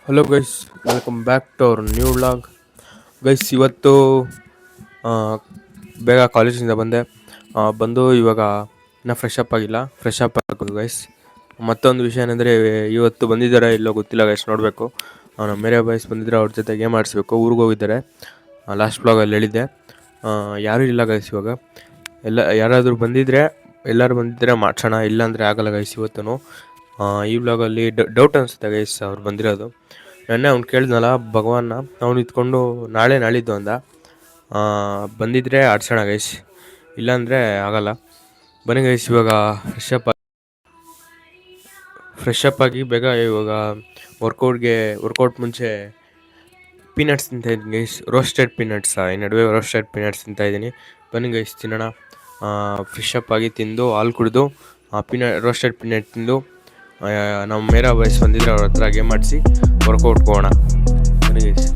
Hello guys, welcome back to our new vlog. Guys, ಇವತ್ತು ಆ, ಬೇಗ ಕಾಲೇಜಿಂದ ಬಂದೆ. ಬಂದು ಇವಾಗ ಇನ್ನೂ ಫ್ರೆಶ್ ಅಪ್ ಆಗಿಲ್ಲ, ಫ್ರೆಶ್ ಅಪ್ ಆಗಬೇಕು ಗೈಸ್. ಮತ್ತೊಂದು ವಿಷಯ ಏನಂದರೆ, ಇವತ್ತು ಬಂದಿದ್ದಾರೆ ಇಲ್ಲೋ ಗೊತ್ತಿಲ್ಲ ಗೈಸ್, ನೋಡಬೇಕು. ನಮ್ಮ ಮೇರೆ ಬಾಯ್ಸ್ ಬಂದಿದ್ದರೆ ಅವ್ರ ಜೊತೆ ಗೇಮ್ ಆಡಿಸ್ಬೇಕು. ಊರಿಗೆ ಹೋಗಿದ್ದಾರೆ, ಲಾಸ್ಟ್ ವ್ಲಾಗಲ್ಲಿ ಹೇಳಿದ್ದೆ. ಯಾರೂ ಇಲ್ಲ ಗೈಸ್ ಇವಾಗ. ಯಾರಾದರೂ ಬಂದಿದ್ದರೆ, ಎಲ್ಲರೂ ಬಂದಿದ್ದರೆ ಮಾಡ್ಸೋಣ, ಇಲ್ಲಾಂದರೆ ಆಗಲ್ಲ ಗೈಸ್ ಇವತ್ತು. ಈ ವ್ಲಾಗಲ್ಲಿ ಡೌಟ್ ಅನಿಸುತ್ತೆ ಗೈಸ್ ಅವ್ರು ಬಂದಿರೋದು. ನೆನ್ನೆ ಅವ್ನು ಕೇಳಿದ್ನಲ್ಲ ಭಗವಾನ್ನ, ಅವ್ನು ಇದ್ಕೊಂಡು ನಾಳೆ ನಾಳಿದ್ದು ಅಂದ. ಬಂದಿದ್ದರೆ ಆಡ್ಸೋಣ ಗೈಸ್, ಇಲ್ಲಾಂದರೆ ಆಗಲ್ಲ. ಬನ್ನಿ ಗೈಸ್, ಇವಾಗ ಫ್ರೆಶ್ ಅಪ್ ಆಗಿ ಬೇಗ ಇವಾಗ ವರ್ಕೌಟ್ ಮುಂಚೆ ಪೀನಟ್ಸ್ ತಿಂತಾಯಿದ್ದೀನಿ ಗೈಸ್, ರೋಸ್ಟೆಡ್ ಪೀನಟ್ಸ್. ಈ ನಡುವೆ ರೋಸ್ಟೆಡ್ ಪೀನಟ್ಸ್ ತಿಂತಾಯಿದ್ದೀನಿ. ಬನ್ನಿ ಗೈಸ್ ತಿನ್ನೋಣ. ಫ್ರೆಶ್ ಅಪ್ ಆಗಿ ತಿಂದು ಹಾಲು ಕುಡಿದು ರೋಸ್ಟೆಡ್ ಪೀನಟ್ ತಿಂದು ನಮ್ಮ ಮೇರಾ ಬಾಯ್ಸ್ ಬಂದಿದ್ರೆ ಅವ್ರ ಹತ್ರ ಗೇಮ್ ಆಡಿಸಿ ವರ್ಕೌಟ್ ಹೋಗೋಣ. ಬನ್ನಿ ಗೈಸ್.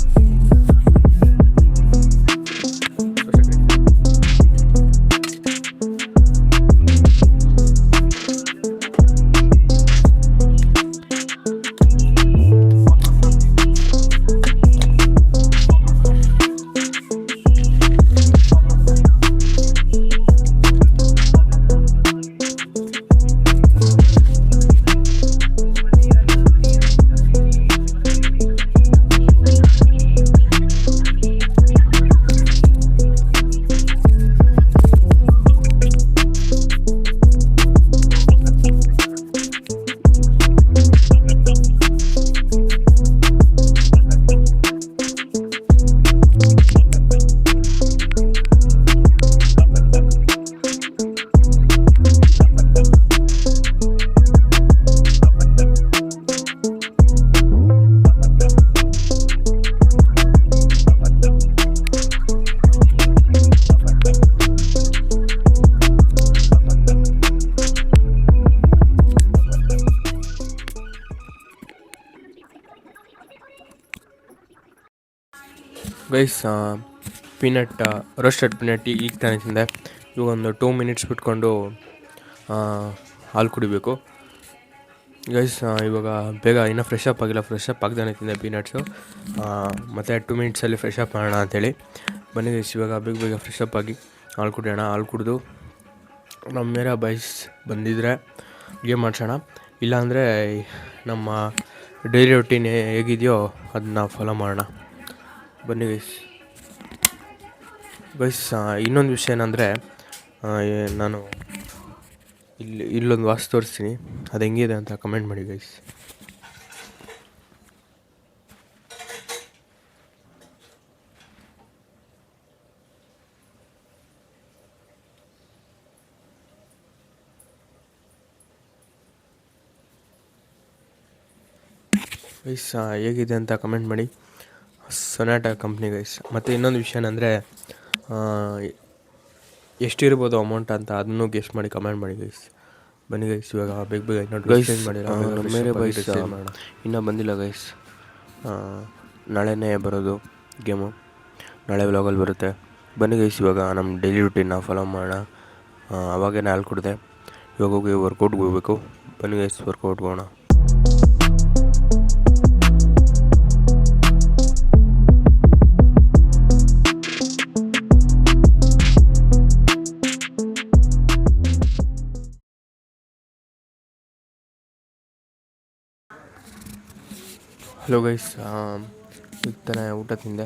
ಗೈಸ್, ರೋಸ್ಟೆಡ್ ಪೀನಟ್ ಈಗ ತಾನೇ ತಿಂದೆ. ಇವಾಗ ಒಂದು 2 ಮಿನಿಟ್ಸ್ ಬಿಟ್ಕೊಂಡು ಹಾಲು ಕುಡಿಬೇಕು ಗೈಸ್. ಇವಾಗ ಬೇಗ ಇನ್ನೂ ಫ್ರೆಶ್ ಅಪ್ ಆಗಿಲ್ಲ, ಫ್ರೆಶ್ ಅಪ್ ಆಗ್ದಾನೆ ತಿಂದೆ ಪೀನಟ್ಸು. ಮತ್ತು 2 ಮಿನಿಟ್ಸಲ್ಲಿ ಫ್ರೆಶ್ ಅಪ್ ಮಾಡೋಣ ಅಂಥೇಳಿ ಬನ್ನಿ ಗೈಸ್. ಇವಾಗ ಬೇಗ ಫ್ರೆಶ್ ಅಪ್ ಆಗಿ ಹಾಲು ಕುಡಿಯೋಣ. ಹಾಲು ಕುಡಿದು ನಮ್ಮ ಮೇರಾ ಬಾಯ್ಸ್ ಬಂದಿದ್ದರೆ ಗೇಮ್ ಮಾಡ್ಸೋಣ, ಇಲ್ಲಾಂದರೆ ನಮ್ಮ ಡೈಲಿ ರೊಟೀನ್ ಹೇಗಿದೆಯೋ ಅದನ್ನ ಫಾಲೋ ಮಾಡೋಣ. ಬನ್ನಿ ಗೈಸ್. ಇನ್ನೊಂದು ವಿಷಯ ಏನಂದರೆ, ನಾನು ಇಲ್ಲೊಂದು ವಾಚ್ ತೋರಿಸ್ತೀನಿ, ಅದು ಹೆಂಗಿದೆ ಅಂತ ಕಮೆಂಟ್ ಮಾಡಿ ಗೈಸ್. ಗೈಸ್, ಹೇಗಿದೆ ಅಂತ ಕಮೆಂಟ್ ಮಾಡಿ. Sonata company guys. ಮತ್ತು ಇನ್ನೊಂದು ವಿಷಯ ಏನಂದರೆ, ಎಷ್ಟಿರ್ಬೋದು ಅಮೌಂಟ್ ಅಂತ ಅದನ್ನು ಗೆಸ್ಟ್ ಮಾಡಿ ಕಮೆಂಟ್ ಮಾಡಿ ಗೈಸ್. ಬನ್ನಿ ಗೈಸ್, ಇವಾಗ ಬೇಗ ಇನ್ನೂ ಚೇಂಜ್ ಮಾಡಿ ಮೇರೆ ಬಾಯ್ಸ್ ಮಾಡೋಣ. ಇನ್ನೂ ಬಂದಿಲ್ಲ ಗೈಸ್, ನಾಳೆನೇ ಬರೋದು ಗೇಮು, ನಾಳೆ ವ್ಲಾಗಲ್ಲಿ ಬರುತ್ತೆ. ಬನ್ನಿ ಗೈಸ್, ಇವಾಗ ನಮ್ಮ ಡೈಲಿ ರೂಟೀನ್ನ ಫಾಲೋ ಮಾಡೋಣ. ಅವಾಗೇ ಹಾಲು ಕುಡಿದೆ, ಇವಾಗ ಹೋಗಿ ವರ್ಕೌಟ್ಗೆ ಹೋಗ್ಬೇಕು. ಬನ್ನಿ ಗೈಸ್, ವರ್ಕೌಟ್ಗೆ ಹೋಗೋಣ. ಹಲೋ ಗೈಸ್, ಈಗ ತಾನೇ ಊಟ ತಿಂದೆ.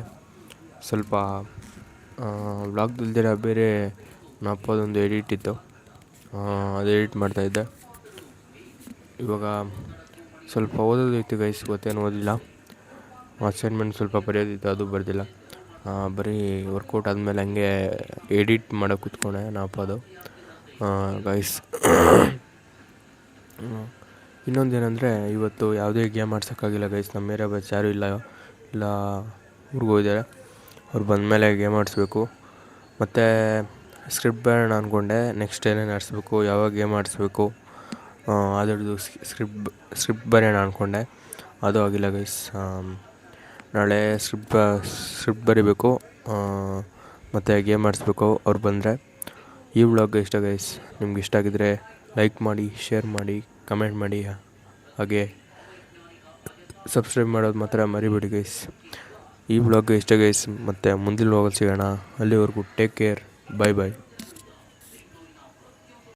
ಸ್ವಲ್ಪ ವ್ಲಾಗ್ದಲ್ದಿರ ಬೇರೆ ನಮ್ಮಪ್ಪದೊಂದು ಎಡಿಟ್ ಇತ್ತು, ಅದು ಎಡಿಟ್ ಮಾಡ್ತಾಯಿದ್ದೆ. ಇವಾಗ ಸ್ವಲ್ಪ ಓದೋದಿತ್ತು ಗೈಸ್, ಗೊತ್ತೇನು ಓದಿಲ್ಲ. ಅಸೈನ್ಮೆಂಟ್ ಸ್ವಲ್ಪ ಬರೆಯೋದಿತ್ತು, ಅದು ಬರ್ದಿಲ್ಲ. ಬರೀ ವರ್ಕೌಟ್ ಆದಮೇಲೆ ಹಂಗೆ ಎಡಿಟ್ ಮಾಡೋಕೆ ಕೂತ್ಕೊಂಡೆ ನಮ್ಮಪ್ಪದು ಗೈಸ್. ಇನ್ನೊಂದೇನೆಂದರೆ, ಇವತ್ತು ಯಾವುದೇ ಗೇಮ್ ಆಡ್ಸೋಕ್ಕಾಗಿಲ್ಲ ಗೈಸ್. ನಮ್ಮ ಮೇರೆ ಬಾಯ್ಸ್ ಯಾರೂ ಇಲ್ಲ ಊರಿಗೆ ಹೋಗಿದ್ದಾರೆ. ಅವ್ರು ಬಂದಮೇಲೆ ಗೇಮ್ ಆಡಿಸ್ಬೇಕು. ಮತ್ತು ಸ್ಕ್ರಿಪ್ಟ್ ಬರೋಣ ಅಂದ್ಕೊಂಡೆ, ನೆಕ್ಸ್ಟ್ ಏನೇನು ಆಡಿಸ್ಬೇಕು, ಯಾವಾಗ ಗೇಮ್ ಆಡಿಸ್ಬೇಕು ಅದರದ್ದು ಸ್ಕ್ರಿಪ್ಟ್ ಬರೆಯೋಣ ಅಂದ್ಕೊಂಡೆ, ಅದು ಆಗಿಲ್ಲ ಗೈಸ್. ನಾಳೆ ಸ್ಕ್ರಿಪ್ಟ್ ಬರೀಬೇಕು, ಮತ್ತು ಗೇಮ್ ಆಡಿಸ್ಬೇಕು ಅವ್ರು ಬಂದರೆ. ಈ ವ್ಲಾಗ್ ಇಷ್ಟ ಗೈಸ್. ನಿಮ್ಗೆ ಇಷ್ಟ ಆಗಿದ್ದರೆ ಲೈಕ್ ಮಾಡಿ, ಶೇರ್ ಮಾಡಿ, ಕಮೆಂಟ್ ಮಾಡಿ, ಹಾಗೆ ಸಬ್ಸ್ಕ್ರೈಬ್ ಮಾಡೋದು ಮಾತ್ರ ಮರಿಬೇಡಿ ಗೈಸ್. ಈ ವ್ಲಾಗ್ ಇಷ್ಟ ಗೈಸ್, ಮತ್ತು ಮುಂದಿನ ವ್ಲಾಗಲ್ಲಿ ಸಿಗೋಣ. ಅಲ್ಲಿವರೆಗೂ ಟೇಕ್ ಕೇರ್, ಬಾಯ್ ಬಾಯ್.